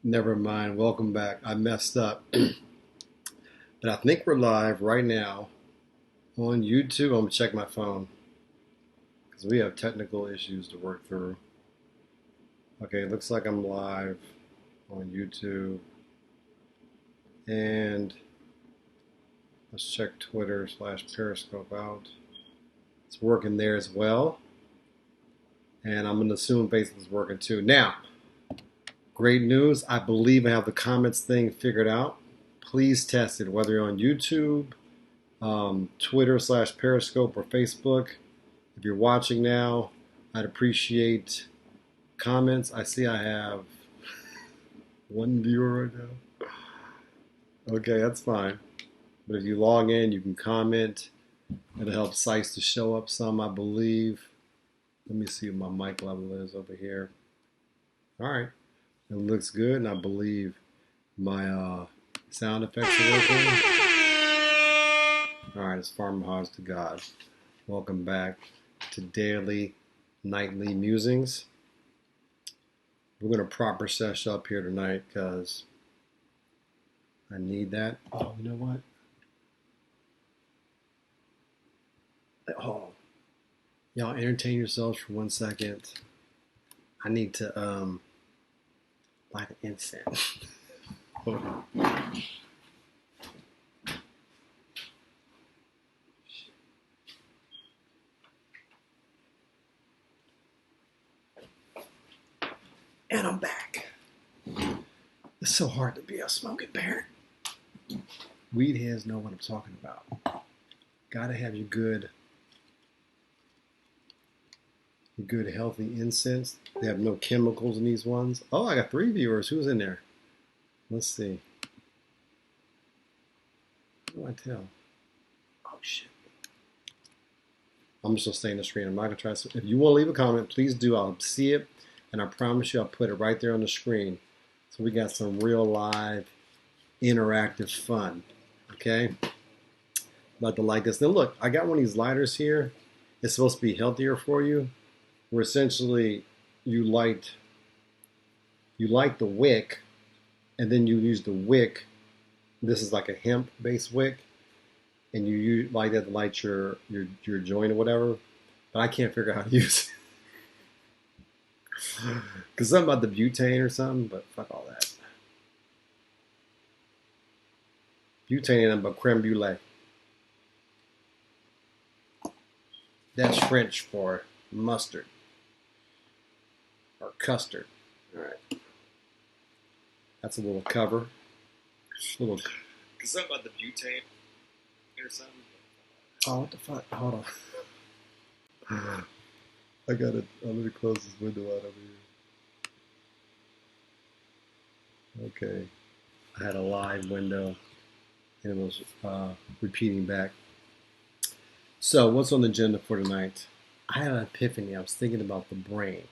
Never mind. Welcome back. I messed up. But I think we're live right now on YouTube. I'm going to check my phone because we have technical issues to work through. Okay, it looks like I'm live on YouTube. And let's check Twitter/Periscope out. It's working there as well. And I'm going to assume Facebook's working too. Now, great news. I believe I have the comments thing figured out. Please test it, whether you're on YouTube, Twitter/Periscope, or Facebook. If you're watching now, I'd appreciate comments. I see I have one viewer right now. Okay, that's fine. But if you log in, you can comment. It'll help sites to show up some, I believe. Let me see what my mic level is over here. All right. It looks good, and I believe my sound effects are working. All right, it's Farmer Hogs to God. Welcome back to Daily Nightly Musings. We're going to proper sesh up here tonight because I need that. Oh, you know what? Oh, y'all entertain yourselves for 1 second. I need to light an incense. And I'm back. It's so hard to be a smoking parent. Weed heads know what I'm talking about. Gotta have your good healthy incense. They have no chemicals in these ones. Oh, I got 3 viewers. Who's in there? Let's see. What do I tell? Oh, shit. I'm just going to stay in the screen. I'm not going to try to. If you want to leave a comment, please do. I'll see it. And I promise you I'll put it right there on the screen. So we got some real live interactive fun. Okay? About to like this. Now look, I got one of these lighters here. It's supposed to be healthier for you. Where essentially you light the wick, and then you use the wick. This is like a hemp-based wick, and you light that to light your joint or whatever. But I can't figure out how to use it because something about the butane or something. But fuck all that. Butane ain't nothing but creme brulee. That's French for mustard. Or custard. All right. That's a little cover. Because something about the butane or something. Oh, what the fuck? Hold on. I gotta. I'm gonna close this window out over here. Okay. I had a live window, and it was repeating back. So, what's on the agenda for tonight? I had an epiphany. I was thinking about the brain.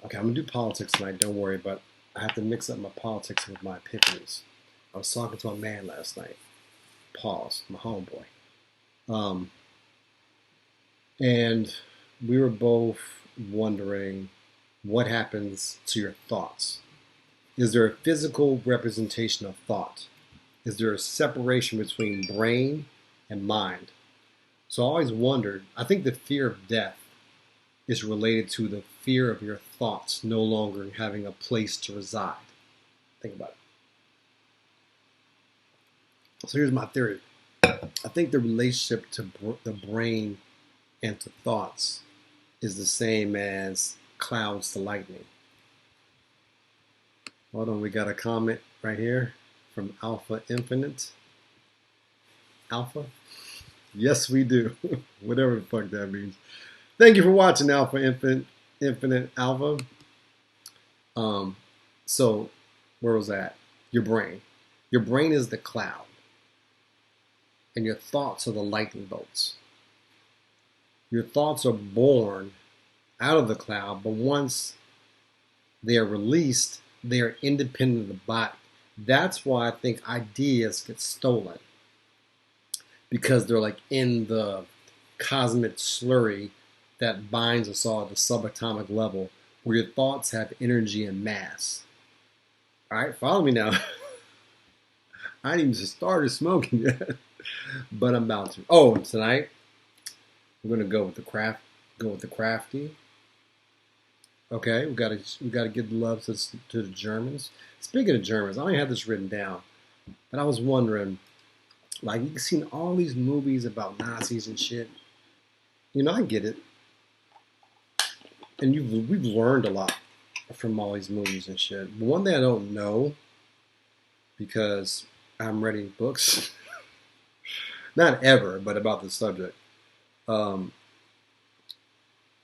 Okay, I'm going to do politics tonight, don't worry, but I have to mix up my politics with my epiphanies. I was talking to a man last night, Pause, my homeboy. And we were both wondering what happens to your thoughts. Is there a physical representation of thought? Is there a separation between brain and mind? So I always wondered, I think the fear of death is related to the fear of your thoughts no longer having a place to reside. Think about it. So here's my theory. I think the relationship to the brain and to thoughts is the same as clouds to lightning. Hold on, we got a comment right here from Alpha Infinite. Alpha? Yes, we do. Whatever the fuck that means. Thank you for watching Alpha Infinite Alpha. So where was that? Your brain. Your brain is the cloud. And your thoughts are the lightning bolts. Your thoughts are born out of the cloud, but once they are released, they are independent of the body. That's why I think ideas get stolen, because they're like in the cosmic slurry that binds us all at the subatomic level, where your thoughts have energy and mass. All right, follow me now. I ain't even started smoking yet, but I'm about to. Oh, tonight we're gonna go with the craft. Go with the crafty. Okay, we gotta give the love to the Germans. Speaking of Germans, I only have this written down, but I was wondering, like, you've seen all these movies about Nazis and shit. You know, I get it, and we've learned a lot from all these movies and shit. But one thing I don't know, because I'm reading books, not ever, but about the subject,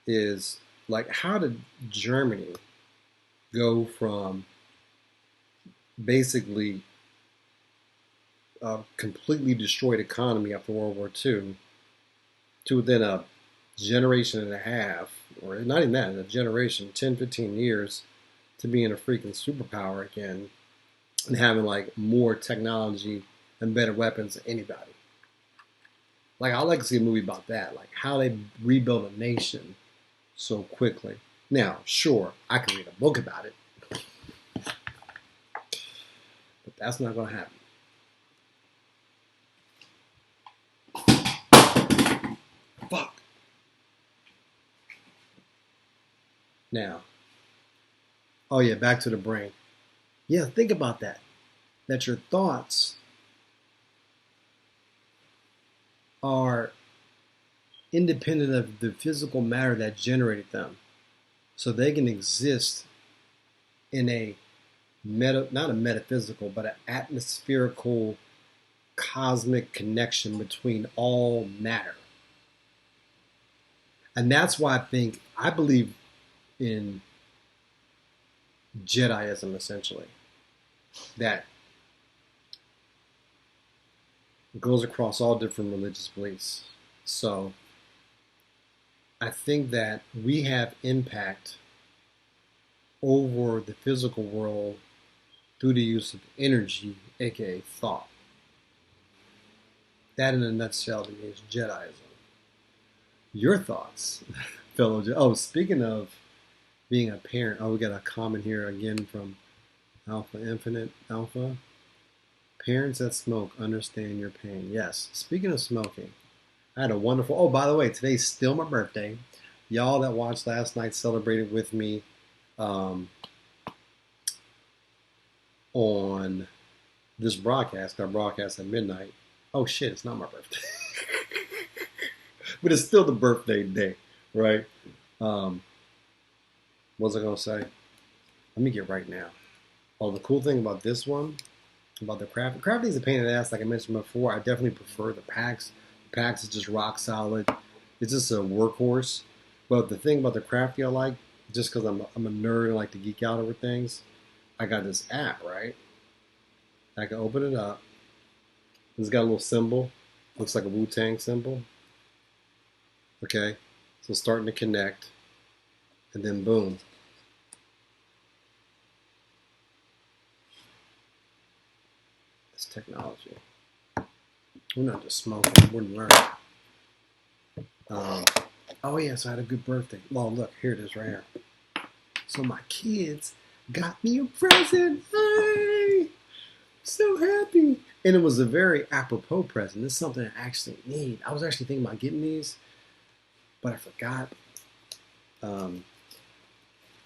is like, how did Germany go from basically a completely destroyed economy after World War II to within a generation and a half, or not even that, in a generation, 10, 15 years, to being a freaking superpower again and having like more technology and better weapons than anybody? Like, I'd like to see a movie about that, like how they rebuilt a nation so quickly. Now, sure, I can read a book about it, but that's not going to happen. Fuck. Now, oh yeah, back to the brain. Yeah, think about that. That your thoughts are independent of the physical matter that generated them. So they can exist in a not a metaphysical, but an atmospherical, cosmic connection between all matter. And that's why I believe in Jedi Azzam, essentially. That goes across all different religious beliefs. So I think that we have impact over the physical world through the use of energy, aka thought. That in a nutshell to me is Jediism. Your thoughts, fellow Jedi. Oh, speaking of being a parent, we got a comment here again from Alpha Infinite Alpha. Parents that smoke understand your pain. Yes. Speaking of smoking, I had a wonderful. Oh, by the way, today's still my birthday. Y'all that watched last night celebrated with me on this broadcast. Our broadcast at midnight. Oh shit, it's not my birthday, but it's still the birthday day, right? What was I gonna say? Let me get right now. Oh, the cool thing about this one, about the craft. Crafty is a pain in the ass, like I mentioned before. I definitely prefer the packs. The packs is just rock solid. It's just a workhorse. But the thing about the crafty I like, just because I'm a nerd and like to geek out over things, I got this app, right? I can open it up. It's got a little symbol. Looks like a Wu-Tang symbol. Okay. So it's starting to connect. And then boom. It's technology. We're not just smoking. We're learning. Oh yeah, so I had a good birthday. Well, look, here it is right here. So my kids got me a present. Hey! So happy. And it was a very apropos present. This is something I actually need. I was actually thinking about getting these, but I forgot.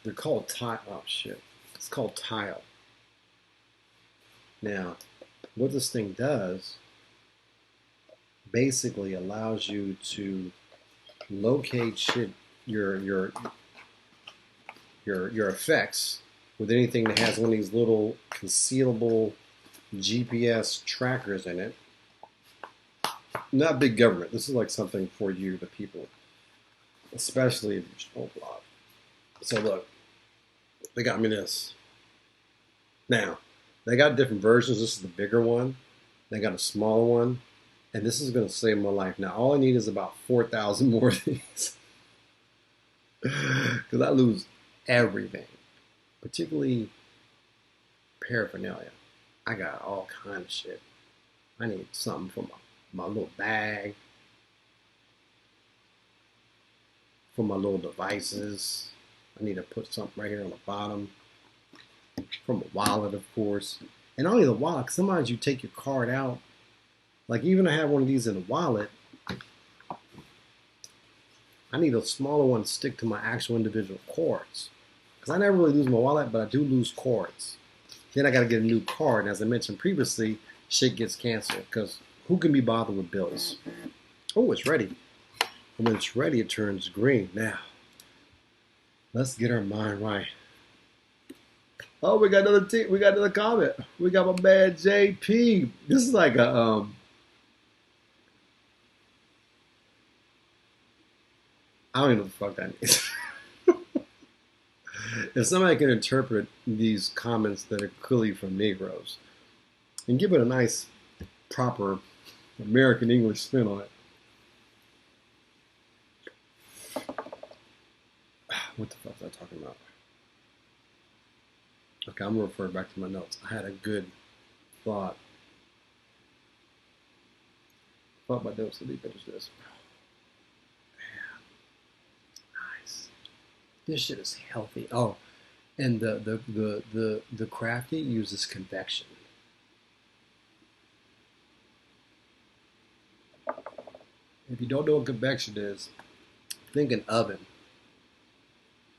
They're called tile. Oh shit. It's called tile. Now, what this thing does basically allows you to locate your effects with anything that has one of these little concealable GPS trackers in it. Not big government. This is like something for you, the people, especially if you smoke a lot. So look, they got me this. Now, they got different versions. This is the bigger one. They got a smaller one. And this is going to save my life. Now, all I need is about 4,000 more of these. Because I lose everything, particularly paraphernalia. I got all kind of shit. I need something for my little bag, for my little devices. I need to put something right here on the bottom. From a wallet, of course. And only the wallet, because sometimes you take your card out. Like even I have one of these in a wallet. I need a smaller one to stick to my actual individual cards. Because I never really lose my wallet, but I do lose cards. Then I got to get a new card. And as I mentioned previously, shit gets canceled. Because who can be bothered with bills? Oh, it's ready. And when it's ready, it turns green. Now, let's get our mind right. Oh, we got another comment. We got my man JP. This is like a I don't even know what the fuck that means. If somebody can interpret these comments that are clearly from Negroes and give it a nice, proper American English spin on it. What the fuck was I talking about? Okay, I'm going to refer back to my notes. I had a good thought. Thought my notes would be better than this. Nice. This shit is healthy. Oh, and the crafty uses convection. If you don't know what convection is, think an oven.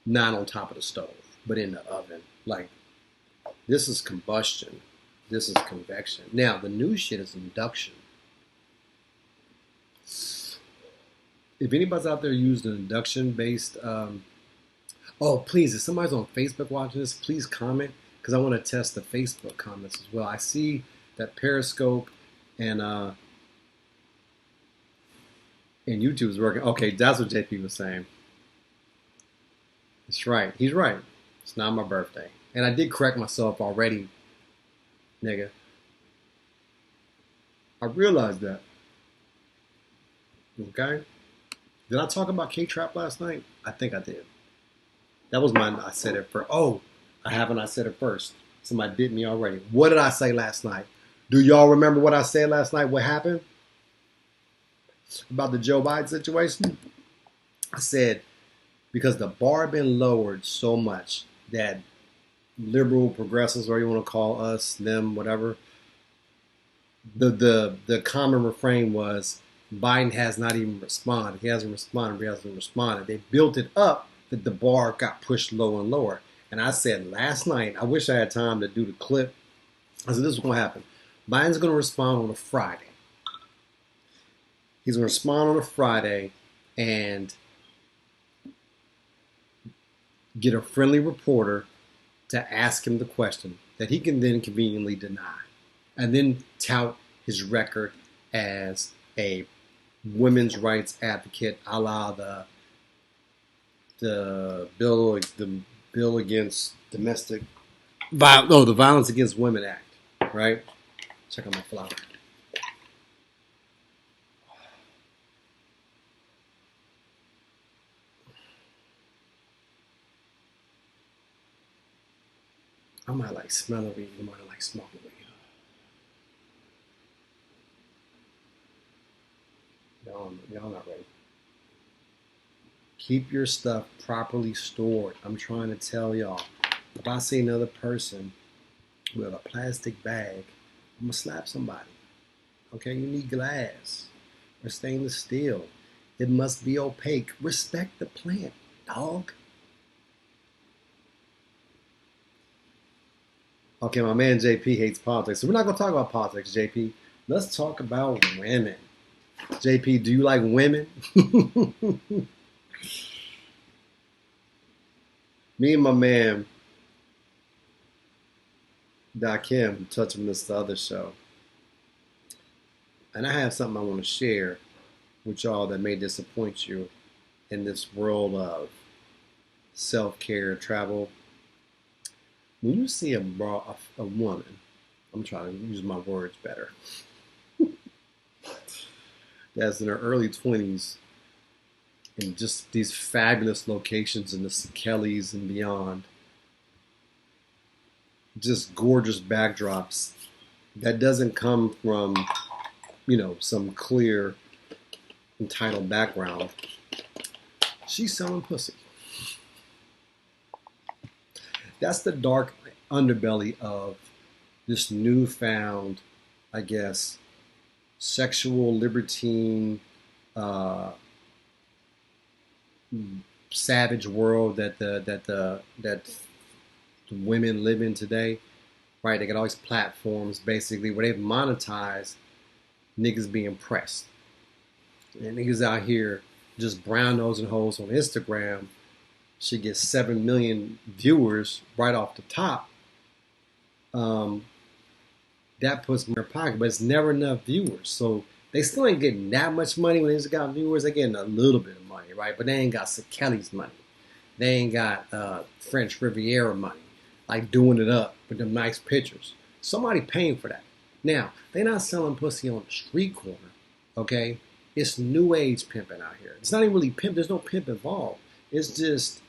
Not on top of the stove, but in the oven. Like, this is combustion. This is convection. Now, the new shit is induction. If anybody's out there used an induction-based... oh, please, if somebody's on Facebook watching this, please comment, because I want to test the Facebook comments as well. I see that Periscope and YouTube is working. Okay, that's what JP was saying. That's right. He's right. It's not my birthday. And I did correct myself already, nigga. I realized that. Okay? Did I talk about K-Trap last night? I think I did. That was mine. I said it first. Oh, I haven't. I said it first. Somebody bit me already. What did I say last night? Do y'all remember what I said last night? What happened? About the Joe Biden situation? I said, because the bar had been lowered so much that liberal progressives, or you want to call us, them, whatever, the common refrain was Biden has not even responded. He hasn't responded. He hasn't responded. They built it up that the bar got pushed lower and lower. And I said last night, I wish I had time to do the clip. I said this is going to happen. Biden's going to respond on a Friday. He's going to respond on a Friday and get a friendly reporter to ask him the question that he can then conveniently deny, and then tout his record as a women's rights advocate, a la the bill against domestic the Violence Against Women Act, right? Check out my flower. I might like smell of weed. You might like smoking weed. Y'all not ready. Keep your stuff properly stored. I'm trying to tell y'all. If I see another person with a plastic bag, I'm going to slap somebody. Okay, you need glass or stainless steel. It must be opaque. Respect the plant, dog. Okay, my man JP hates politics. So we're not going to talk about politics, JP. Let's talk about women. JP, do you like women? Me and my man, Kim, touching this the other show. And I have something I want to share with y'all that may disappoint you in this world of self-care, travel. When you see a woman, I'm trying to use my words better. that's in their early 20s in just these fabulous locations in the Kellys and beyond. Just gorgeous backdrops that doesn't come from, some clear, entitled background. She's selling pussy. That's the dark underbelly of this newfound, I guess, sexual libertine, savage world that the women live in today, right? They got all these platforms basically where they've monetized niggas being pressed. And niggas out here just brown nosing hoes on Instagram. She gets 7 million viewers right off the top. That puts them in their pocket, but it's never enough viewers. So they still ain't getting that much money when they just got viewers. They're getting a little bit of money, right? But they ain't got Kelly's money. They ain't got French Riviera money, like doing it up with them nice pictures. Somebody paying for that. Now, they're not selling pussy on the street corner, okay? It's new age pimping out here. It's not even really pimp. There's no pimp involved. It's just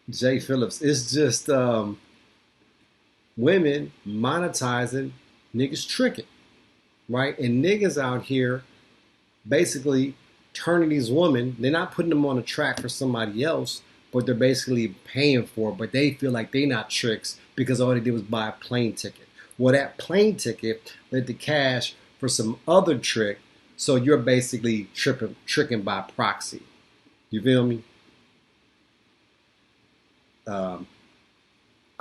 Jay Phillips. It's just women monetizing niggas tricking, right? And niggas out here basically turning these women. They're not putting them on a track for somebody else, but they're basically paying for it. But they feel like they're not tricks because all they did was buy a plane ticket. Well, that plane ticket led to cash for some other trick. So you're basically tricking by proxy. You feel me?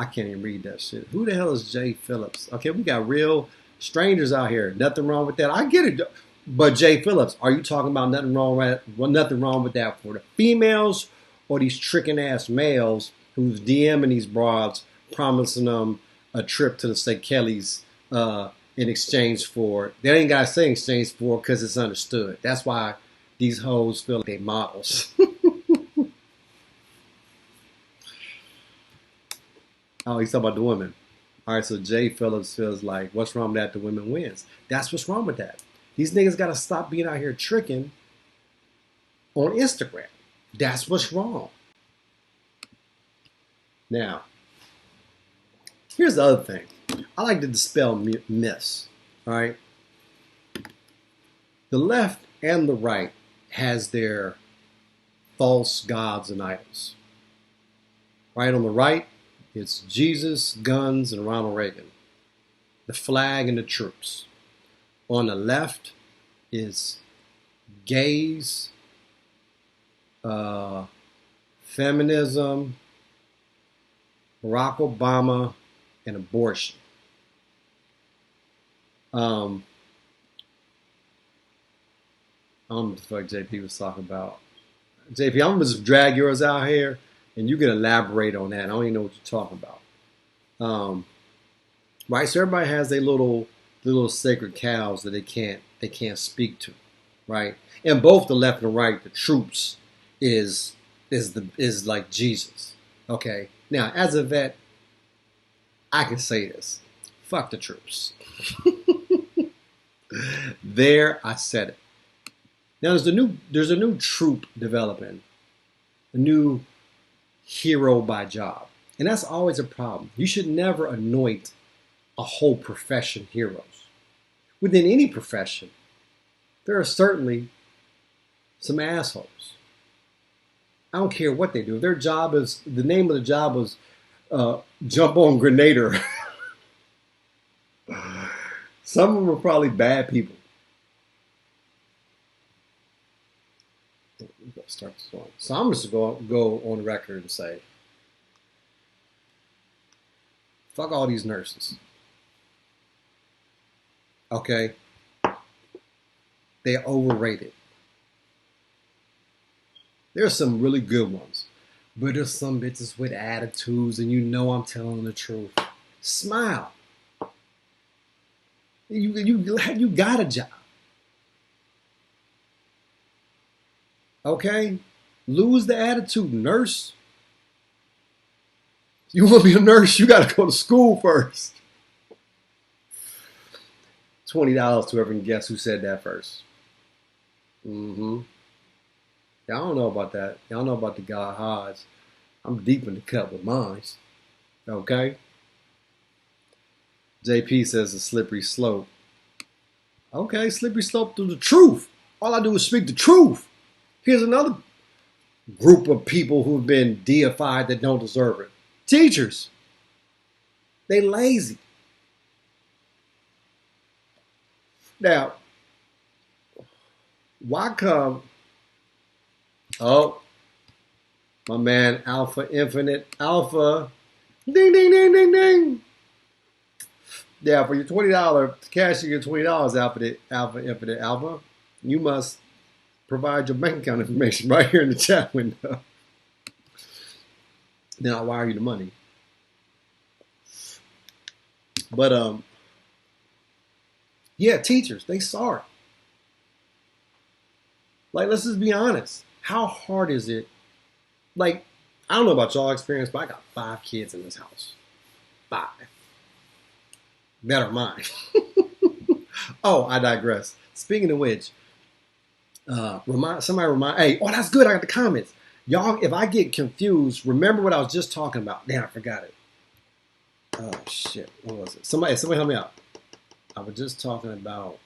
I can't even read that shit. Who the hell is Jay Phillips? Okay, we got real strangers out here. Nothing wrong with that. I get it. But Jay Phillips, are you talking about nothing wrong with that for the females or these tricking ass males who's DMing these broads, promising them a trip to the St. Kelly's in exchange for, they ain't got to say exchange for because it's understood. That's why these hoes feel like they models. Oh, he's talking about the women. All right, so Jay Phillips feels like, what's wrong with that? The women wins. That's what's wrong with that. These niggas got to stop being out here tricking on Instagram. That's what's wrong. Now, here's the other thing. I like to dispel myths, all right? The left and the right has their false gods and idols. Right on the right, it's Jesus, guns, and Ronald Reagan. The flag and the troops. On the left is gays, feminism, Barack Obama, and abortion. I don't know what the fuck JP was talking about. JP, I'm going to just drag yours out here and you can elaborate on that. I don't even know what you're talking about. Right? So everybody has their little sacred cows that they can't speak to. Right? And both the left and the right, the troops is like Jesus. Okay? Now, as a vet, I can say this. Fuck the troops. There, I said it. Now there's a new troop developing, a new hero by job, and that's always a problem. You should never anoint a whole profession heroes. Within any profession, there are certainly some assholes. I don't care what they do. Their job is, the name of the job was jump on grenader. Some of them are probably bad people. Start this one. So I'm just going to go on record and say, fuck all these nurses. Okay? They're overrated. There's some really good ones, but there's some bitches with attitudes, and you know I'm telling the truth. Smile. You got a job. Okay? Lose the attitude, nurse. You want to be a nurse, you got to go to school first. $20 to whoever can guess who said that first. Mm-hmm. Y'all don't know about that. Y'all know about the God Hodge. I'm deep in the cut with mine. Okay? JP says a slippery slope. Okay, slippery slope to the truth. All I do is speak the truth. Here's another group of people who've been deified that don't deserve it. Teachers. They lazy. Now, why come? Oh, my man, Alpha Infinite Alpha. Ding, ding, ding, ding, ding. Yeah, for your $20, cash your $20, Alpha Infinite Alpha, you must provide your bank account information right here in the chat window. Then I'll wire you the money. But yeah, teachers, they sorry. Like, let's just be honest. How hard is it? Like, I don't know about y'all experience, but I got 5 kids in this house. 5. Better mine. Oh, I digress. Speaking of which, hey, oh, that's good. I got the comments. Y'all, if I get confused, remember what I was just talking about. Damn, I forgot it. Oh, shit. What was it? Somebody help me out. I was just talking about,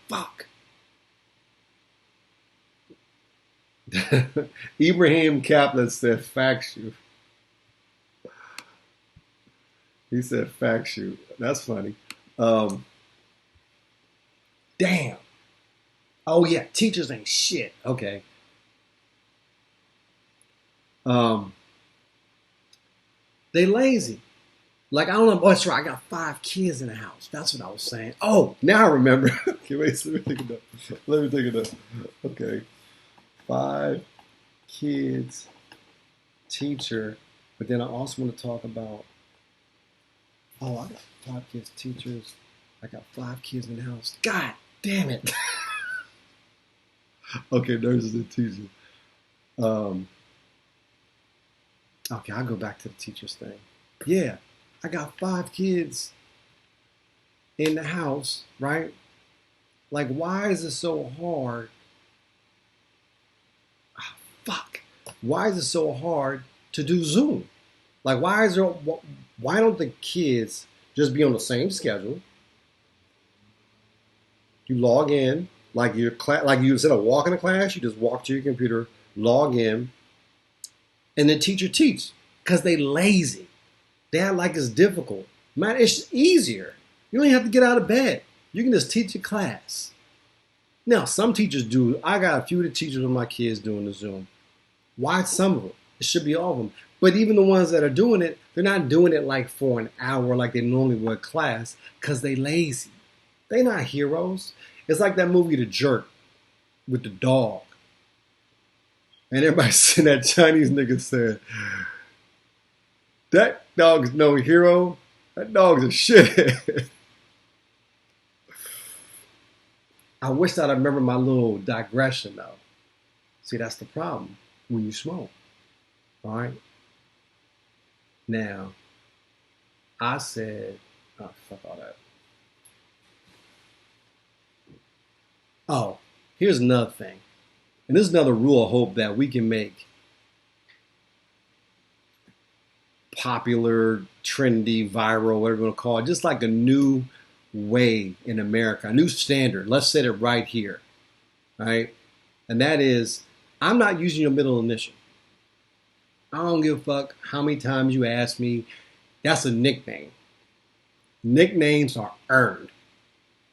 fuck. Ibrahim Kaplan said fact shoot. He said fact shoot. That's funny. Damn. Oh yeah, teachers ain't shit. Okay. They lazy. Like, I don't know. Oh, that's right. I got 5 kids in the house. That's what I was saying. Oh, now I remember. Okay, wait. Let me take it up. Okay. 5 kids, teacher. But then I also want to talk about, oh, I got 5 kids, teachers. I got 5 kids in the house. God damn it. Okay, nurses and teachers. Okay, I'll go back to the teachers thing. Yeah, I got 5 kids in the house, right? Like, why is it so hard? Oh, fuck. Why is it so hard to do Zoom? Like, why don't the kids just be on the same schedule? You log in, like you instead of walking to class, you just walk to your computer, log in, and then teacher teach. Because they lazy. They act like it's difficult. Man, it's easier. You don't even have to get out of bed. You can just teach a class. Now, some teachers do. I got a few of the teachers with my kids doing the Zoom. Why some of them? It should be all of them. But even the ones that are doing it, they're not doing it like for an hour like they normally would class because they lazy. They not heroes. It's like that movie The Jerk with the dog. And everybody said that Chinese nigga said, that dog's no hero. That dog's a shit. I wish that I remember my little digression though. See, that's the problem when you smoke. All right. Now, I said, oh, fuck all that. Oh, here's another thing. And this is another rule of hope that we can make popular, trendy, viral, whatever you want to call it, just like a new way in America, a new standard. Let's set it right here. All right. And that is, I'm not using your middle initial. I don't give a fuck how many times you ask me. That's a nickname. Nicknames are earned.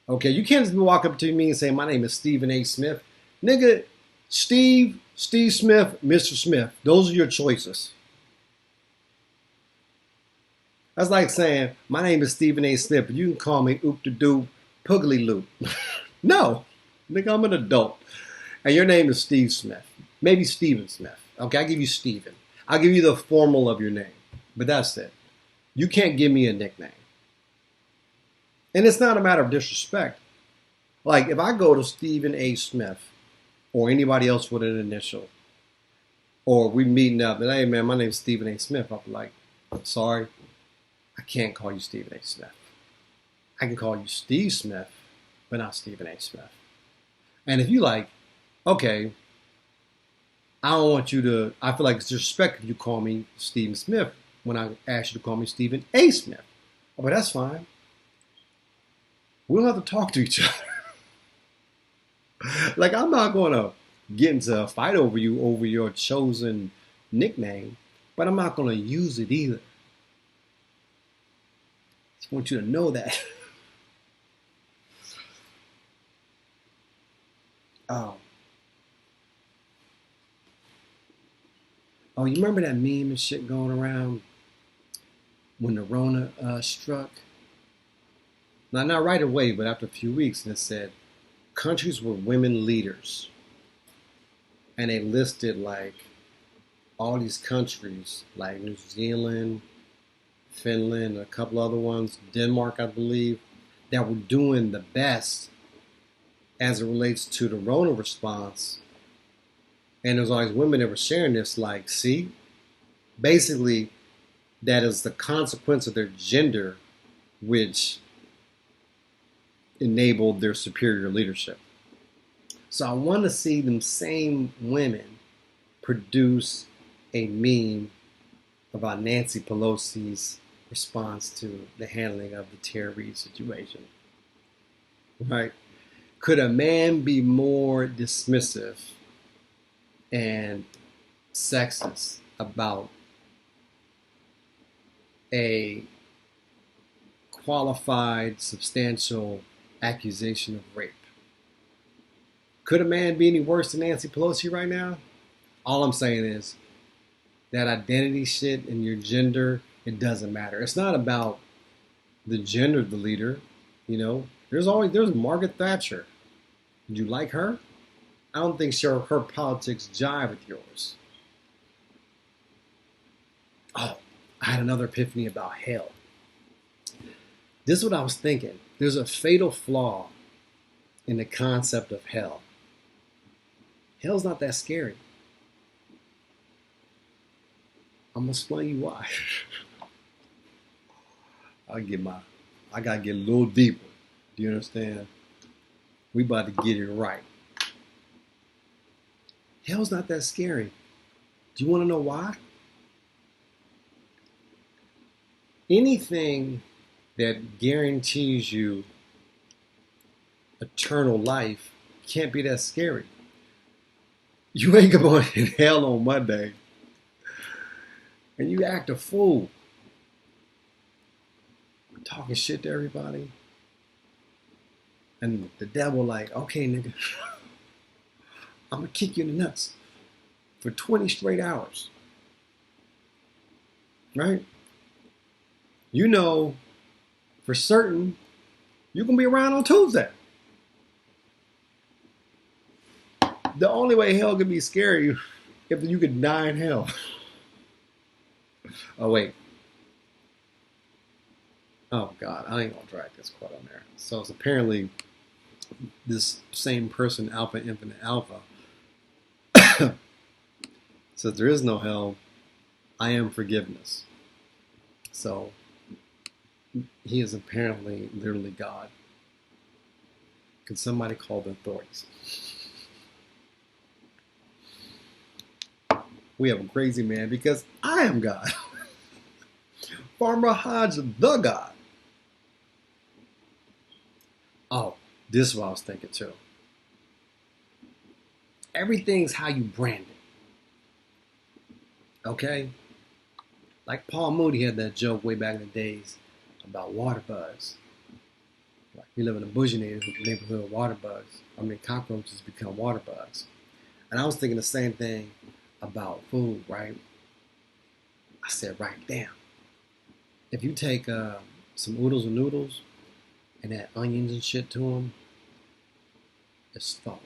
Okay, you can't just walk up to me and say, my name is Stephen A. Smith. Nigga, Steve Smith, Mr. Smith. Those are your choices. That's like saying, my name is Stephen A. Smith, but you can call me Oop-de-Doop, Poogly Loop. No, nigga, I'm an adult. And your name is Steve Smith. Maybe Stephen Smith. Okay, I'll give you Stephen. I'll give you the formal of your name. But that's it. You can't give me a nickname. And it's not a matter of disrespect. Like, if I go to Stephen A. Smith or anybody else with an initial, or we meeting up and, hey, man, my name's Stephen A. Smith, I'm like, sorry, I can't call you Stephen A. Smith. I can call you Steve Smith, but not Stephen A. Smith. And if you like, okay, I don't want you to, I feel like it's disrespectful if you call me Stephen Smith when I ask you to call me Stephen A. Smith. Oh, but that's fine. We don't have to talk to each other. Like, I'm not going to get into a fight over you over your chosen nickname, but I'm not going to use it either. Just want you to know that. Oh, you remember that meme and shit going around when the Rona struck? Not right away, but after a few weeks, and it said countries with women leaders, and they listed like all these countries, like New Zealand, Finland, and a couple other ones, Denmark, I believe, that were doing the best as it relates to the Rona response. And there's all these women that were sharing this, like, see, basically, that is the consequence of their gender, which enabled their superior leadership. So I want to see them same women produce a meme about Nancy Pelosi's response to the handling of the Tara Reade situation. Right? Could a man be more dismissive and sexist about a qualified, substantial accusation of rape? Could a man be any worse than Nancy Pelosi right now? All I'm saying is that identity shit and your gender, it doesn't matter. It's not about the gender of the leader. You know, there's Margaret Thatcher. Did you like her? I don't think her politics jive with yours. Oh, I had another epiphany about hell. This is what I was thinking. There's a fatal flaw in the concept of hell. Hell's not that scary. I'm gonna explain you why. I gotta get a little deeper. Do you understand? We about to get it right. Hell's not that scary. Do you want to know why? Anything that guarantees you eternal life can't be that scary. You wake up in hell on Monday and you act a fool, talking shit to everybody, and the devil like, okay, nigga, I'm gonna kick you in the nuts for 20 straight hours, right? You know for certain you're gonna be around on Tuesday. The only way hell can be scary if you could die in hell. Oh wait. Oh God, I ain't gonna drag this quote on there. So it's apparently this same person, Alpha Infinite Alpha, says there is no hell. I am forgiveness. So he is apparently literally God. Could somebody call the authorities? We have a crazy man because I am God. Farmer Hodge, the God. Oh, this is what I was thinking too. Everything's how you brand it. Okay? Like Paul Moody had that joke way back in the days about water bugs. Like we live in a bougie neighborhood of water bugs. I mean, cockroaches become water bugs. And I was thinking the same thing about food, right? I said, right, damn. If you take some oodles and noodles and add onions and shit to them, it's fuck.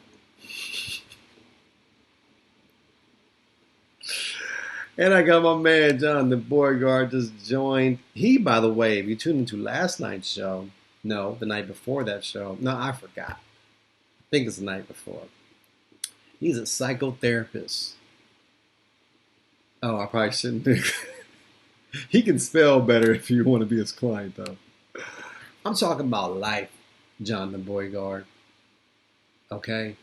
And I got my man John the Beauregard just joined. He, by the way, if you tuned into last night's show, no, the night before that show, no, I forgot. I think it's the night before. He's a psychotherapist. Oh, I probably shouldn't do. He can spell better if you want to be his client, though. I'm talking about life, John the Boyguard. Okay?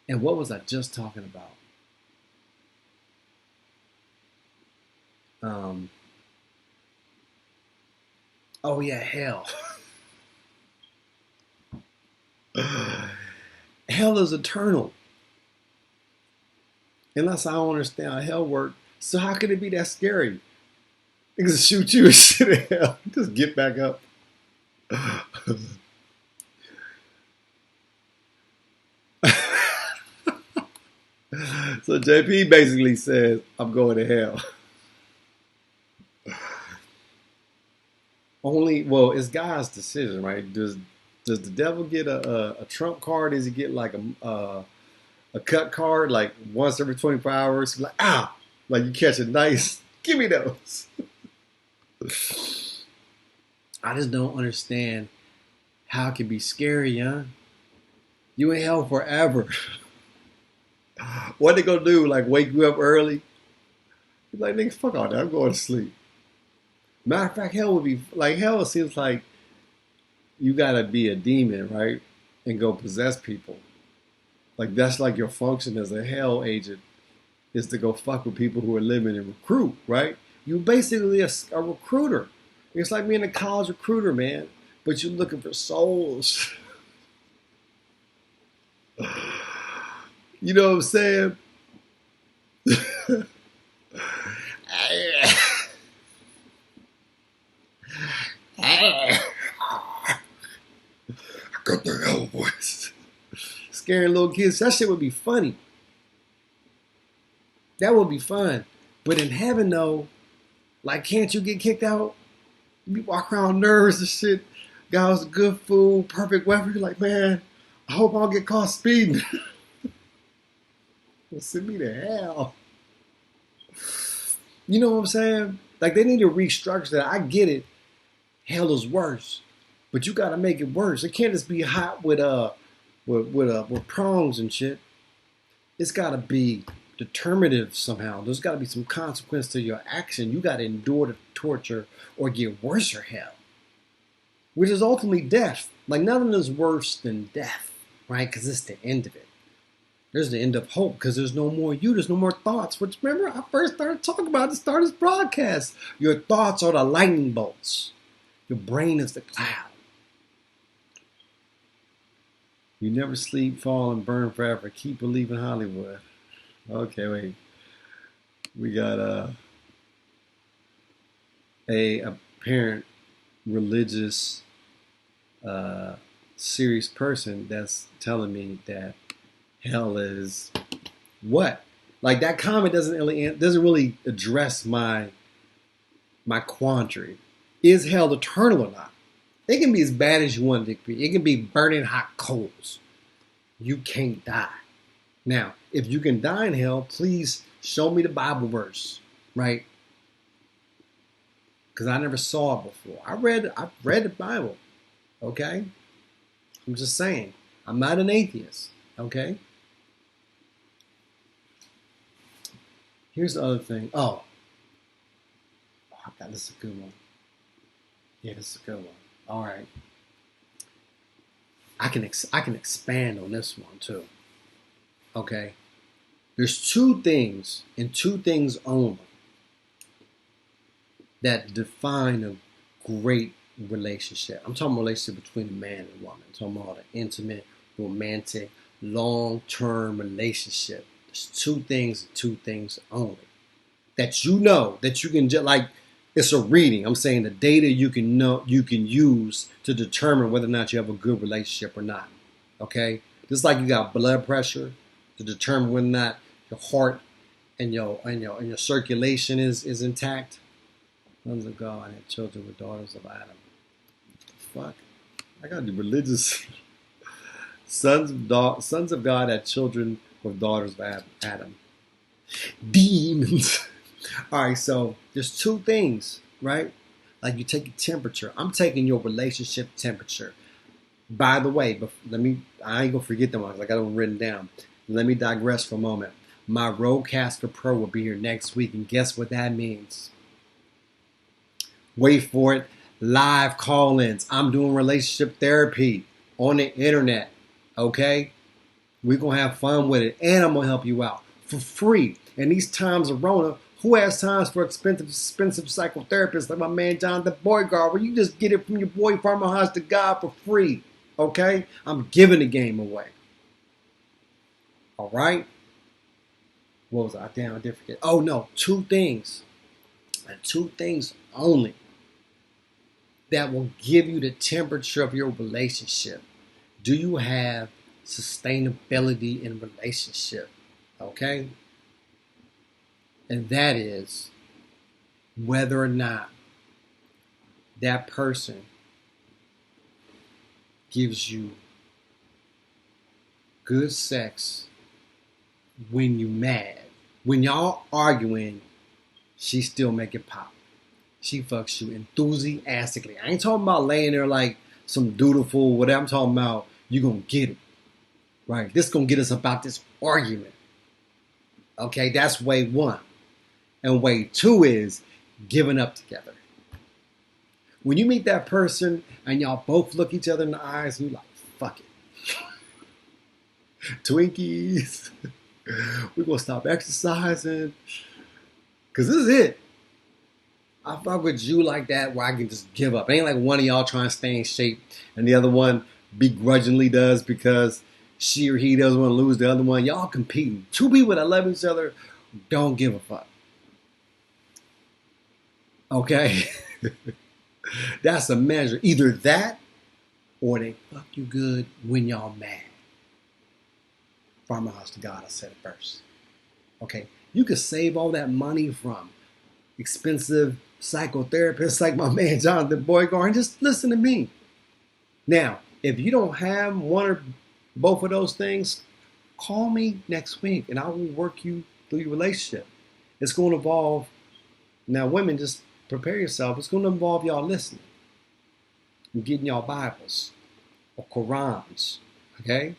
And what was I just talking about? Oh yeah, hell. Hell is eternal. Unless I don't understand how hell works. So how could it be that scary? Niggas shoot you and shit in hell. Just get back up. So JP basically says, I'm going to hell. Only, well, it's God's decision, right? Does the devil get a trump card? Does he get like a cut card, like once every 24 hours? Like, like you catch a nice, give me those. I just don't understand how it can be scary, huh? You in hell forever. What they gonna do? Like wake you up early? You're like, nigga, fuck all that. I'm going to sleep. Matter of fact, hell would be like hell. It seems like you gotta be a demon, right, and go possess people. Like that's like your function as a hell agent is to go fuck with people who are living and recruit, right? You basically a recruiter. It's like being a college recruiter, man. But you're looking for souls. You know what I'm saying? I got the hell voice. Scaring little kids. That shit would be funny. That would be fun. But in heaven, though, like, can't you get kicked out? You walk around nervous and shit. Guys, good food, perfect weather. You're like, man, I hope I don't get caught speeding. Send me to hell. You know what I'm saying? Like, they need to restructure that. I get it. Hell is worse. But you gotta make it worse. It can't just be hot with prongs and shit. It's gotta be determinative somehow. There's gotta be some consequence to your action. You gotta endure the torture or get worse or hell. Which is ultimately death. Like nothing is worse than death, right? Because it's the end of it. There's the end of hope because there's no more you. There's no more thoughts. Which remember I first started talking about at the start of this broadcast. Your thoughts are the lightning bolts. Your brain is the cloud. You never sleep, fall, and burn forever. Keep believing Hollywood. Okay, wait. We got a apparent religious serious person that's telling me that hell is what? Like that comment doesn't really address my quandary. Is hell eternal or not? It can be as bad as you want it to be. It can be burning hot coals. You can't die. Now, if you can die in hell, please show me the Bible verse, right? Because I never saw it before. I've read the Bible, okay? I'm just saying. I'm not an atheist, okay? Here's the other thing. Oh, God, this is a good one. Yeah, this is a good one. All right. I can expand on this one too. Okay. There's two things and two things only that define a great relationship. I'm talking relationship between a man and a woman. I'm talking about an intimate, romantic, long-term relationship. There's two things and two things only that you know that you can just like. It's a reading. I'm saying the data you can use to determine whether or not you have a good relationship or not. Okay? Just like you got blood pressure to determine whether or not your heart and your circulation is intact. Sons of God and children with daughters of Adam. Fuck. I gotta do religious. Sons of God had children with daughters of Adam. Demons. All right, so there's two things, right? Like you take a temperature. I'm taking your relationship temperature. By the way, I ain't gonna forget them. Like I got them written down. Let me digress for a moment. My Rodecaster Pro will be here next week, and guess what that means? Wait for it. live call-ins. I'm doing relationship therapy on the internet. Okay? We're going to have fun with it. And I'm going to help you out for free. And these times of Rona, who has times for expensive psychotherapists like my man John the Boygard, where you just get it from your boy Farmer House to God for free. Okay? I'm giving the game away. All right? What was I? Damn, I did forget. Oh, no. 2 things. And 2 things only that will give you the temperature of your relationship. Do you have sustainability in relationship? Okay? And that is whether or not that person gives you good sex when you mad. When y'all arguing, she still make it pop. She fucks you enthusiastically. I ain't talking about laying there like some dutiful whatever. I'm talking about you gonna get it. Right? This gonna get us about this argument. Okay, that's way 1. And way 2 is giving up together. When you meet that person and y'all both look each other in the eyes and you like, fuck it. Twinkies. We're gonna stop exercising. Cause this is it. I fuck with you like that where I can just give up. It ain't like one of y'all trying to stay in shape and the other one begrudgingly does because she or he doesn't want to lose the other one. Y'all competing. 2 people that love each other don't give a fuck. Okay? That's a measure. Either that or they fuck you good when y'all mad. Farmer House to God, I said it first. Okay? You could save all that money from expensive psychotherapists like my man Jonathan Boygard and just listen to me. Now, if you don't have one or both of those things, call me next week and I will work you through your relationship. It's going to involve, now women, just prepare yourself. It's going to involve y'all listening and getting y'all Bibles or Qurans, okay?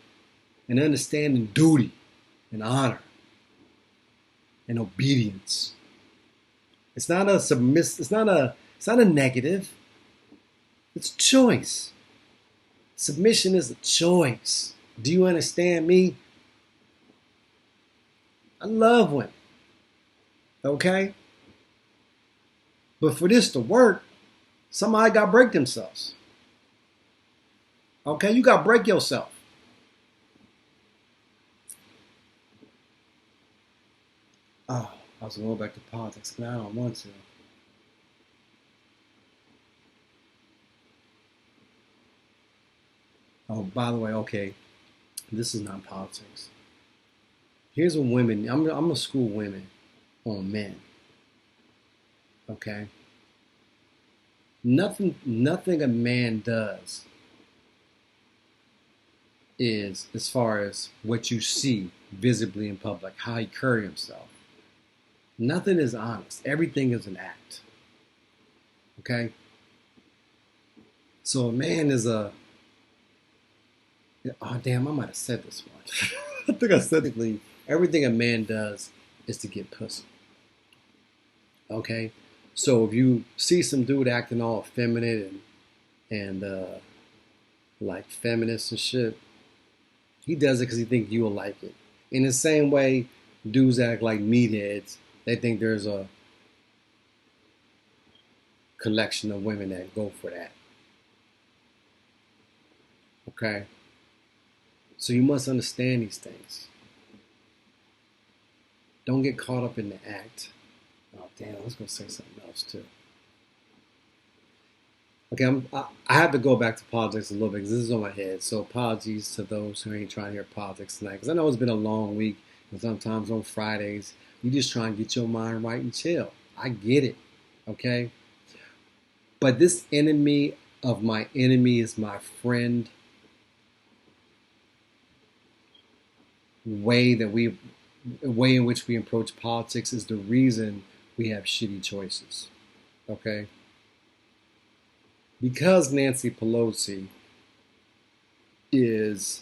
And understanding duty and honor and obedience. It's not a it's not a negative. It's choice. Submission is a choice. Do you understand me? I love women. Okay? But for this to work, somebody got to break themselves. Okay? You got to break yourself. Oh, I was going back to politics, but I don't want to. Oh, by the way, okay, this is not politics. Here's what women, I'm going to school women on men. Okay? Nothing a man does is, as far as what you see visibly in public, how he carry himself. Nothing is honest. Everything is an act. Okay? So a man is a... Oh, damn, I might have said this one. I think I said it. Everything a man does is to get pussy. Okay? So if you see some dude acting all effeminate and like feminist and shit, he does it because he thinks you'll like it. In the same way, dudes act like meatheads. They think there's a collection of women that go for that. Okay? So you must understand these things. Don't get caught up in the act. Oh, damn, I was going to say something else, too. Okay, I have to go back to politics a little bit because this is on my head. So apologies to those who ain't trying to hear politics tonight. Because I know it's been a long week. And sometimes on Fridays, you just try and get your mind right and chill. I get it. Okay? But this enemy of my enemy is my friend. Way in which we approach politics is the reason we have shitty choices. Okay? Because Nancy Pelosi is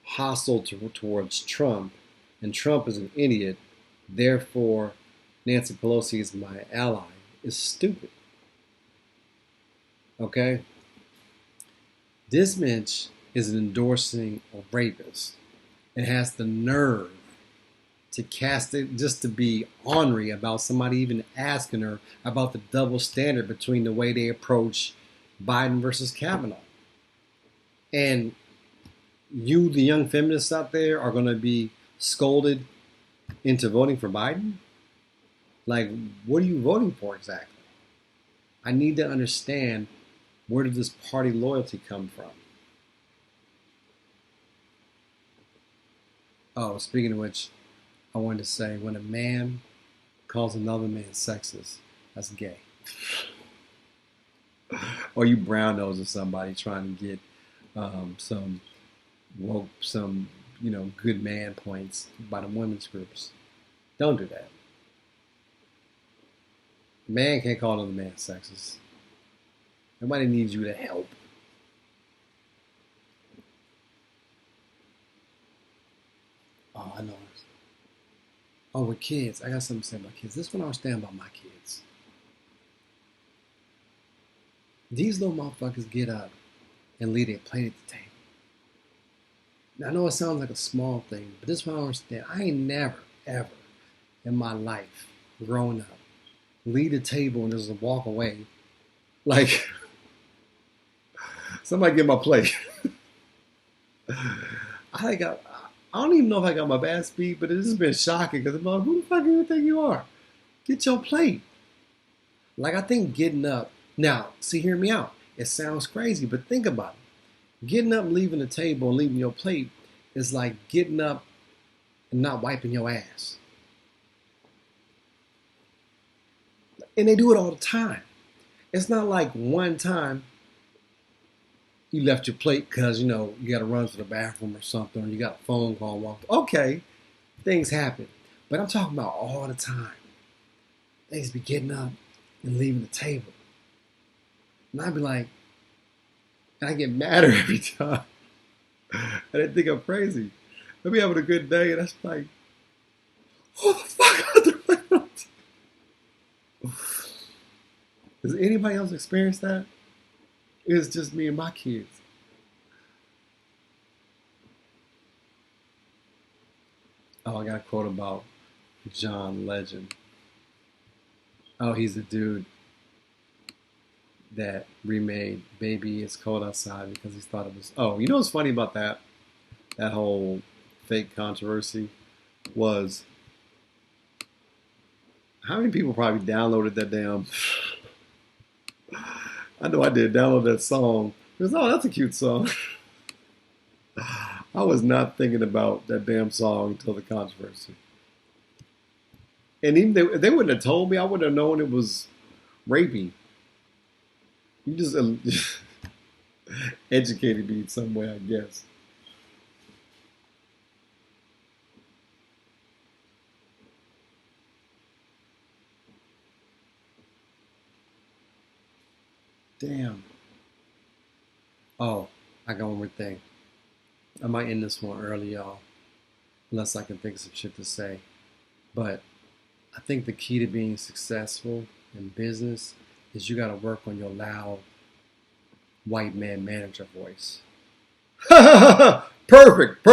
hostile towards Trump, and Trump is an idiot, therefore Nancy Pelosi is my ally. is stupid. Okay? This bitch is endorsing a rapist and has the nerve to cast it just to be ornery about somebody even asking her about the double standard between the way they approach Biden versus Kavanaugh. And you, the young feminists out there, are going to be scolded into voting for Biden? Like, what are you voting for exactly? I need to understand, where did this party loyalty come from? Oh, speaking of which, I wanted to say, when a man calls another man sexist, that's gay. Or you brown nosing somebody trying to get some woke, good man points by the women's groups. Don't do that. Man can't call another man sexist. Nobody needs you to help. Oh, I know. Oh, with kids, I got something to say about kids. This one I understand about my kids. These little motherfuckers get up and leave their plate at the table. Now, I know it sounds like a small thing, but this one I understand. I ain't never, ever in my life growing up leave the table and just walk away like somebody get my plate. I don't even know if I got my bad speed, but it's just been shocking because I'm like, who the fuck do you think you are? Get your plate. Like, I think getting up, now, see, hear me out. It sounds crazy, but think about it. Getting up, leaving the table, and leaving your plate is like getting up and not wiping your ass. And they do it all the time. It's not like one time you left your plate because, you got to run to the bathroom or something, or you got a phone call. Okay, things happen. But I'm talking about all the time. They just be getting up and leaving the table. And I'd be like, and I get madder every time. And they think I'm crazy. I'll be having a good day, and that's like, what the fuck? Does anybody else experience that? It's just me and my kids. Oh, I got a quote about John Legend. Oh, he's the dude that remade Baby It's Cold Outside because he thought it was... Oh, you know what's funny about that? That whole fake controversy was... How many people probably downloaded that damn... I know I did download that song. Because, oh, that's a cute song. I was not thinking about that damn song until the controversy. And even if they wouldn't have told me, I wouldn't have known it was rapey. You just educated me in some way, I guess. Damn. Oh, I got one more thing. I might end this one early, y'all, unless I can think of some shit to say. But I think the key to being successful in business is you got to work on your loud white man manager voice. Perfect.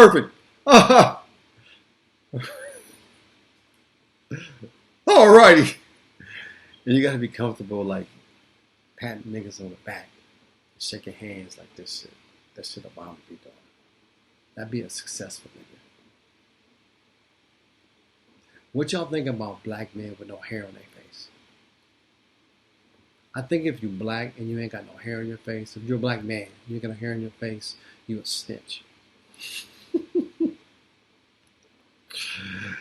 Alrighty. And you got to be comfortable, like, patting niggas on the back, shaking hands like this shit. That shit Obama be doing. That'd be a successful nigga. What y'all think about black men with no hair on their face? I think if you black and you ain't got no hair on your face, if you're a black man, you ain't got no hair on your face, you a snitch.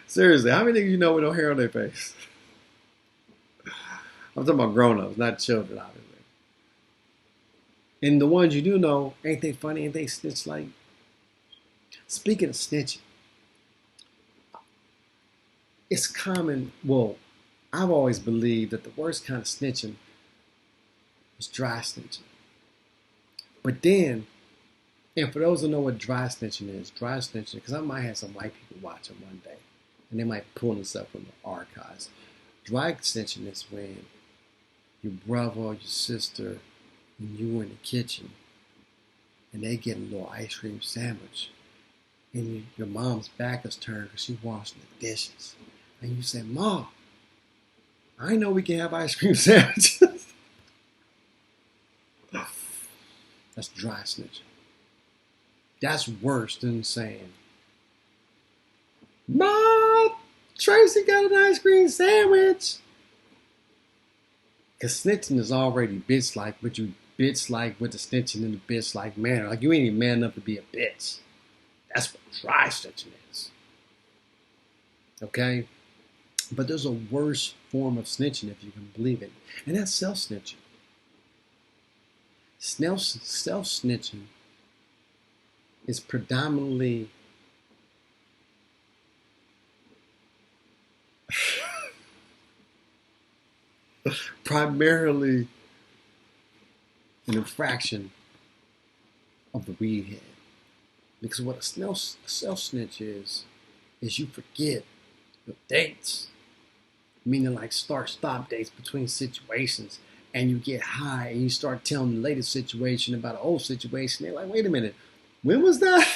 Seriously, how many niggas you know with no hair on their face? I'm talking about grown-ups, not children, obviously. And the ones you do know, ain't they funny? Ain't they snitch like? Speaking of snitching, it's common, well, I've always believed that the worst kind of snitching was dry snitching. But then, and for those who know what dry snitching is, because I might have some white people watching one day, and they might pull this up from the archives. Dry snitching is when your brother or your sister, and you in the kitchen, and they get a little ice cream sandwich, and your mom's back is turned because she's washing the dishes, and you say, "Mom, I know we can have ice cream sandwiches." That's dry snitching. That's worse than saying, "Mom, Tracy got an ice cream sandwich." Because snitching is already bitch-like, but you bitch-like with the snitching in the bitch-like manner. Like, you ain't even man enough to be a bitch. That's what dry snitching is. Okay? But there's a worse form of snitching, if you can believe it. And that's self-snitching. Self-snitching is predominantly primarily an infraction of the weed head. Because what a self-snitch is you forget your dates. Meaning like start-stop dates between situations. And you get high and you start telling the latest situation about an old situation. They're like, wait a minute, when was that?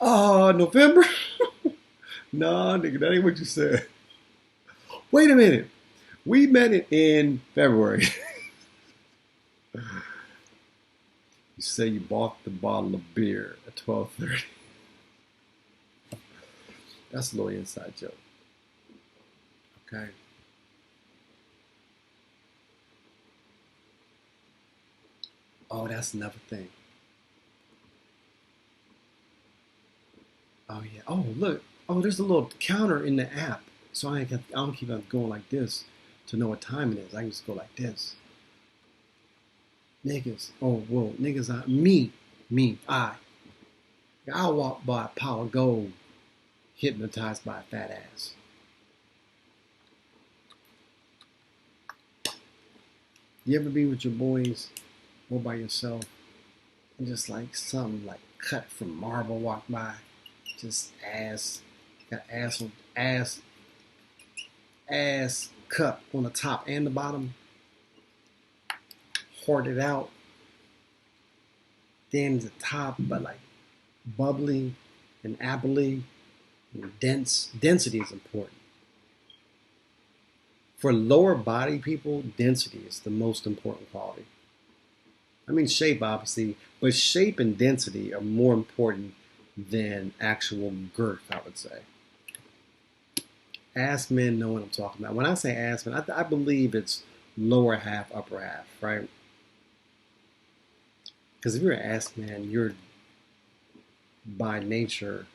Oh, November? No, nigga, that ain't what you said. Wait a minute. We met it in February. You say you bought the bottle of beer at 12:30. That's a little inside joke. Okay. Oh, that's another thing. Oh yeah. Oh look. Oh, there's a little counter in the app, so I don't keep on going like this to know what time it is. I can just go like this. Niggas. Oh whoa, niggas. I'll walk by a pile of gold, hypnotized by a fat ass. You ever be with your boys or by yourself and just like something like cut from marble walk by? Just got ass cup on the top and the bottom, hoarded out. Then the top, but like bubbly and apply and dense. Density is important. For lower body people, density is the most important quality. I mean shape obviously, but shape and density are more important than actual girth, I would say. Ass men know what I'm talking about. When I say ass men, I believe it's lower half, upper half, right? Because if you're an ass man, you're by nature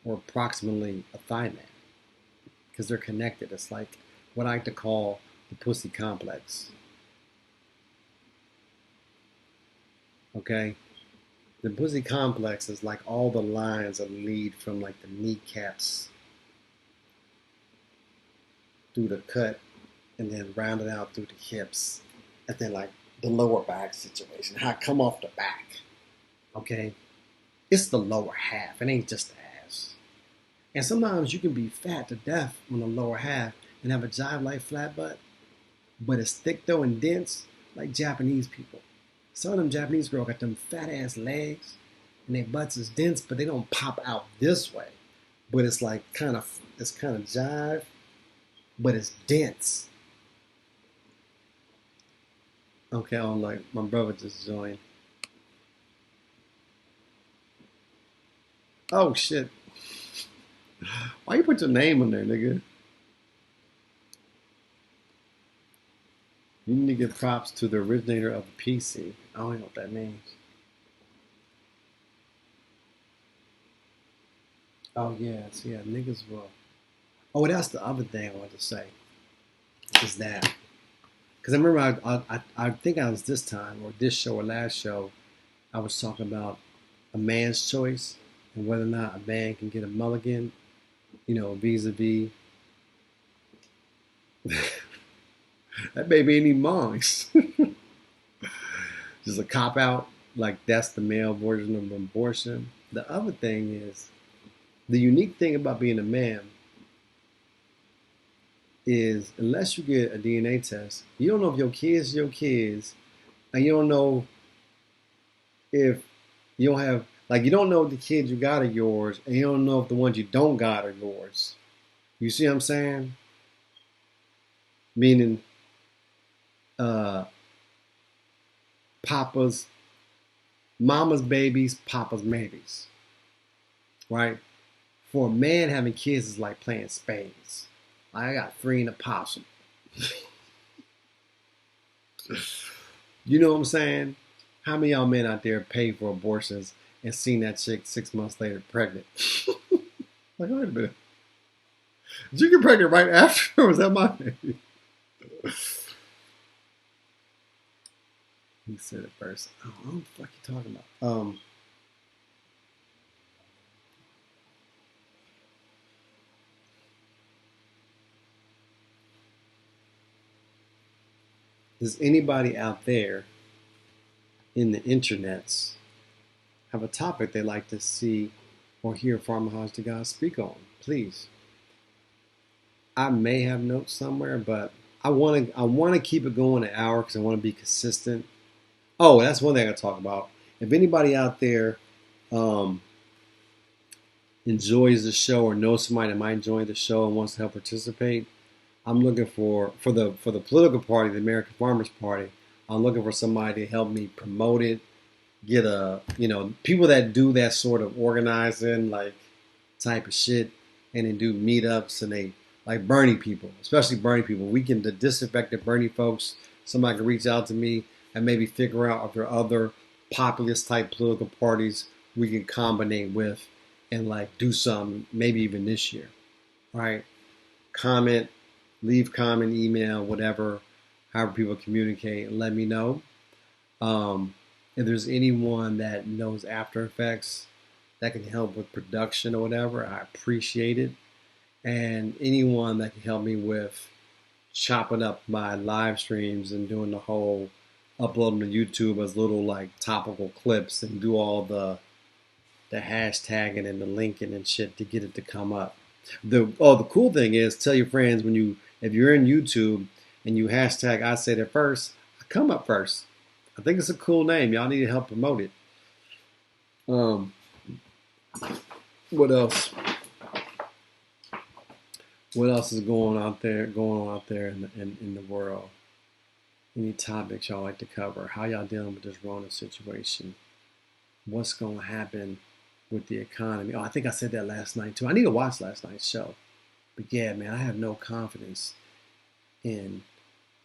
or approximately a thigh man. Because they're connected. It's like what I like to call the pussy complex. Okay? The pussy complex is like all the lines that lead from like the kneecaps through the cut and then rounded out through the hips and then like the lower back situation, how I come off the back. Okay? It's the lower half. It ain't just the ass. And sometimes you can be fat to death on the lower half and have a jive like flat butt, but it's thick though and dense like Japanese people. Some of them Japanese girls got them fat ass legs and their butts is dense, but they don't pop out this way. But it's like kind of jive, but it's dense. Okay, I'm like, my brother just joined. Oh shit. Why you put your name on there, nigga? You need to give props to the originator of the PC. I don't know what that means. Oh yes, yeah, niggas will. Oh, that's the other thing I wanted to say. Is that because I remember I think I was this time or this show or last show I was talking about a man's choice and whether or not a man can get a mulligan, vis-a-vis that baby ain't even mine. Just a cop out, like that's the male version of abortion. The other thing is the unique thing about being a man is unless you get a DNA test, you don't know if your kids are your kids, and you don't know if you don't have, like, you don't know if the kids you got are yours, and you don't know if the ones you don't got are yours. You see what I'm saying? Meaning, uh, papa's, mama's babies, papa's babies, right? For a man, having kids is like playing spades. I got three in the possum. You know what I'm saying? How many of y'all men out there pay for abortions and seen that chick 6 months later pregnant? Like, wait a minute. Did you get pregnant right after, or was that my baby? He said it first. Oh, what the fuck you talking about? Does anybody out there in the internets have a topic they'd like to see or hear Pharmahaj to God speak on? Please. I may have notes somewhere, but I want to keep it going an hour because I want to be consistent. Oh, that's one thing I talk about. If anybody out there enjoys the show or knows somebody that might enjoy the show and wants to help participate, I'm looking for the political party, the American Farmers Party. I'm looking for somebody to help me promote it. Get people that do that sort of organizing like type of shit, and then do meetups, and they like Bernie people, especially Bernie people. We can the disaffected Bernie folks. Somebody can reach out to me and maybe figure out if there are other populist type political parties we can combine with and like do something maybe even this year. All right, comment, leave comment, email, whatever, however people communicate, and let me know. If there's anyone that knows After Effects that can help with production or whatever, I appreciate it. And anyone that can help me with chopping up my live streams and doing the whole uploading to YouTube as little like topical clips and do all the hashtagging and the linking and shit to get it to come up. The cool thing is, tell your friends if you're in YouTube and you hashtag I said it first, I come up first. I think it's a cool name. Y'all need to help promote it. What else? What else is going on out there in the world? Any topics y'all like to cover? How y'all dealing with this Rona situation? What's going to happen with the economy? Oh, I think I said that last night too. I need to watch last night's show. But yeah, man, I have no confidence in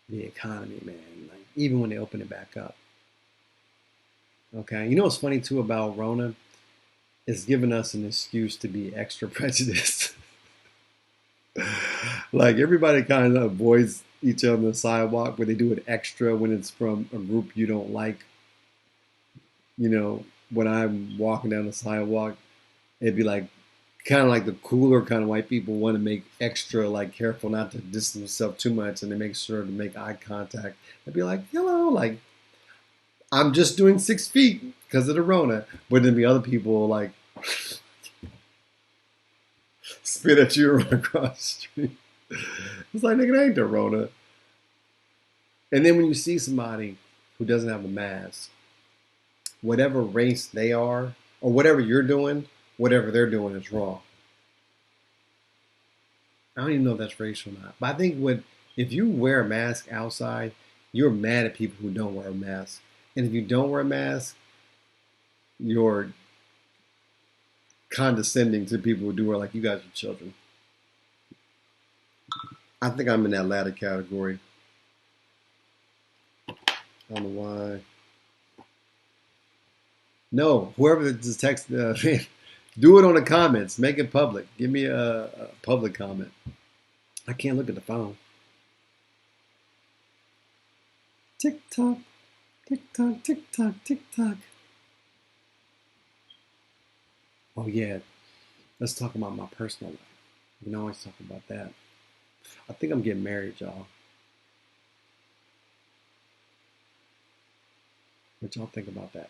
the economy, man. Like even when they open it back up. Okay, you know what's funny too about Rona? It's giving us an excuse to be extra prejudiced. Like everybody kind of avoids each other on the sidewalk, but they do it extra when it's from a group you don't like. You know, when I'm walking down the sidewalk, it'd be like kind of like the cooler kind of white people want to make extra like careful not to distance themselves too much, and they make sure to make eye contact. They'd be like, hello, like I'm just doing 6 feet because of the Rona. But then the other people like spit at you and run across the street. It's like, nigga, that ain't the Rona. And then when you see somebody who doesn't have a mask, whatever race they are, or whatever you're doing, whatever they're doing is wrong. I don't even know if that's racial or not. But I think if you wear a mask outside, you're mad at people who don't wear a mask. And if you don't wear a mask, you're condescending to people who do wear, like, you guys are children. I think I'm in that latter category. I don't know why. No, whoever just text, do it on the comments. Make it public. Give me a public comment. I can't look at the phone. Tick tock, tick tock, tick tock, tick tock. Oh yeah, let's talk about my personal life. We can always talk about that. I think I'm getting married, y'all. What y'all think about that?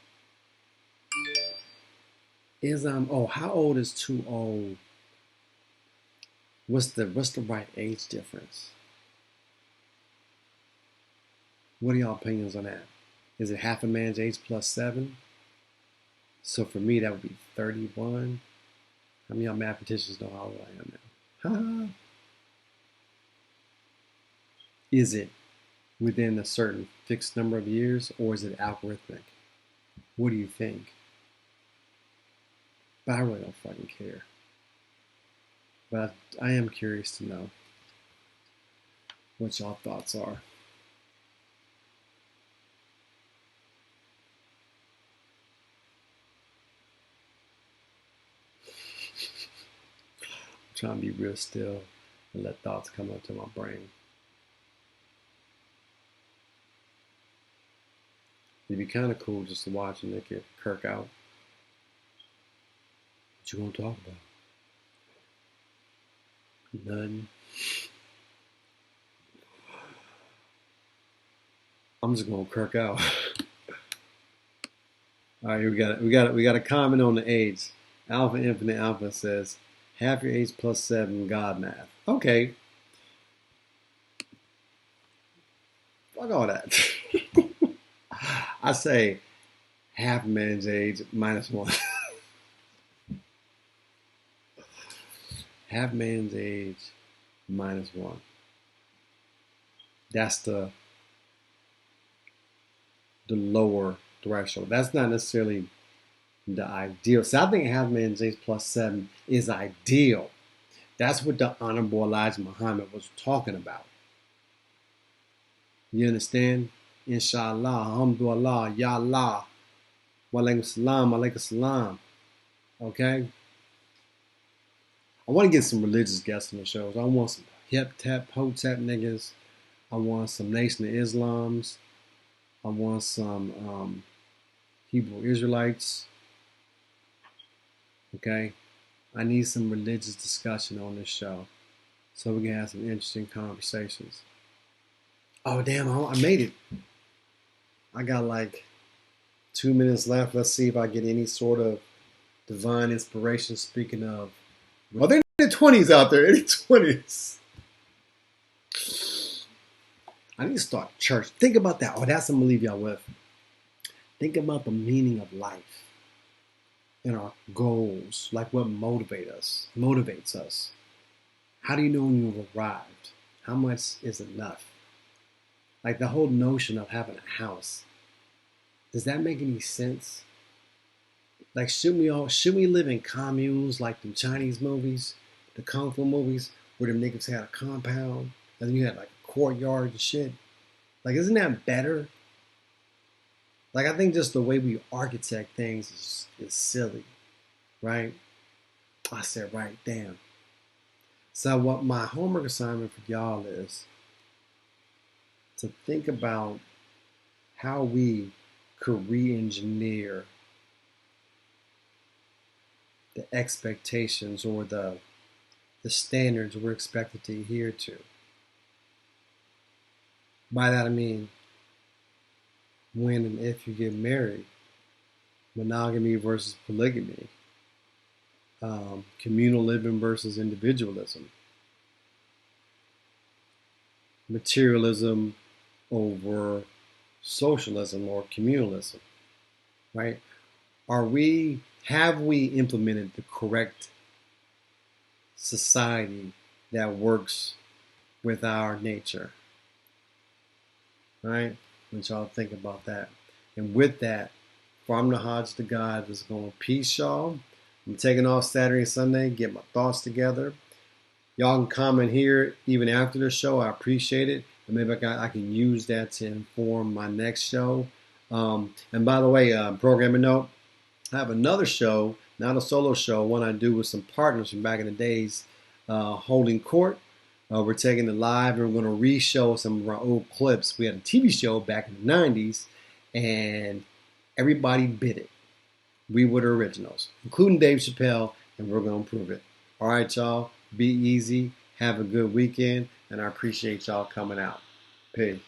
How old is too old? What's the right age difference? What are y'all opinions on that? Is it half a man's age plus 7? So for me, that would be 31. How many of y'all mathematicians know how old I am now? Is it within a certain fixed number of years, or is it algorithmic? What do you think? But I really don't fucking care. But I am curious to know what y'all thoughts are. I'm trying to be real still and let thoughts come up to my brain. It'd be kind of cool just to watch and get Kirk out. What you gonna talk about? None. I'm just gonna Kirk out. All right, we got a comment on the age. Alpha Infinite Alpha says half your age plus 7 God math. Okay. Fuck all that. I say half man's age minus 1. Half man's age minus 1. That's the lower threshold. That's not necessarily the ideal. So I think half man's age plus 7 is ideal. That's what the Honorable Elijah Muhammad was talking about. You understand? Inshallah, alhamdulillah, ya Allah, wa alaikum salam. Okay? I want to get some religious guests on the shows. I want some hip tap, hotep niggas. I want some Nation of Islams. I want some Hebrew Israelites. Okay? I need some religious discussion on this show so we can have some interesting conversations. Oh, damn, I made it. I got like 2 minutes left. Let's see if I get any sort of divine inspiration. Speaking of, well, there are any 20s out there. Any 20s. I need to start church. Think about that. Oh, that's what I'm going to leave y'all with. Think about the meaning of life and our goals, like what motivates us. How do you know when you've arrived? How much is enough? Like the whole notion of having a house. Does that make any sense? Like, should we live in communes like the Chinese movies, the Kung Fu movies, where them niggas had a compound, and then you had like a courtyard and shit? Like, isn't that better? Like, I think just the way we architect things is silly, right? I said, right, damn. So what my homework assignment for y'all is to think about how we could re-engineer the expectations or the standards we're expected to adhere to. By that I mean, when and if you get married, monogamy versus polygamy, communal living versus individualism, materialism over socialism or communalism, right? Have we implemented the correct society that works with our nature, right? And y'all think about that. And with that, from the Hajj to God is going, peace, y'all. I'm taking off Saturday and Sunday, get my thoughts together. Y'all can comment here even after the show. I appreciate it. And maybe I can use that to inform my next show. And by the way, programming note, I have another show, not a solo show, one I do with some partners from back in the days, holding court. We're taking it live and we're going to re-show some of our old clips. We had a TV show back in the 90s and everybody bid it. We were the originals, including Dave Chappelle, and we're going to prove it. All right, y'all. Be easy. Have a good weekend, and I appreciate y'all coming out. Peace.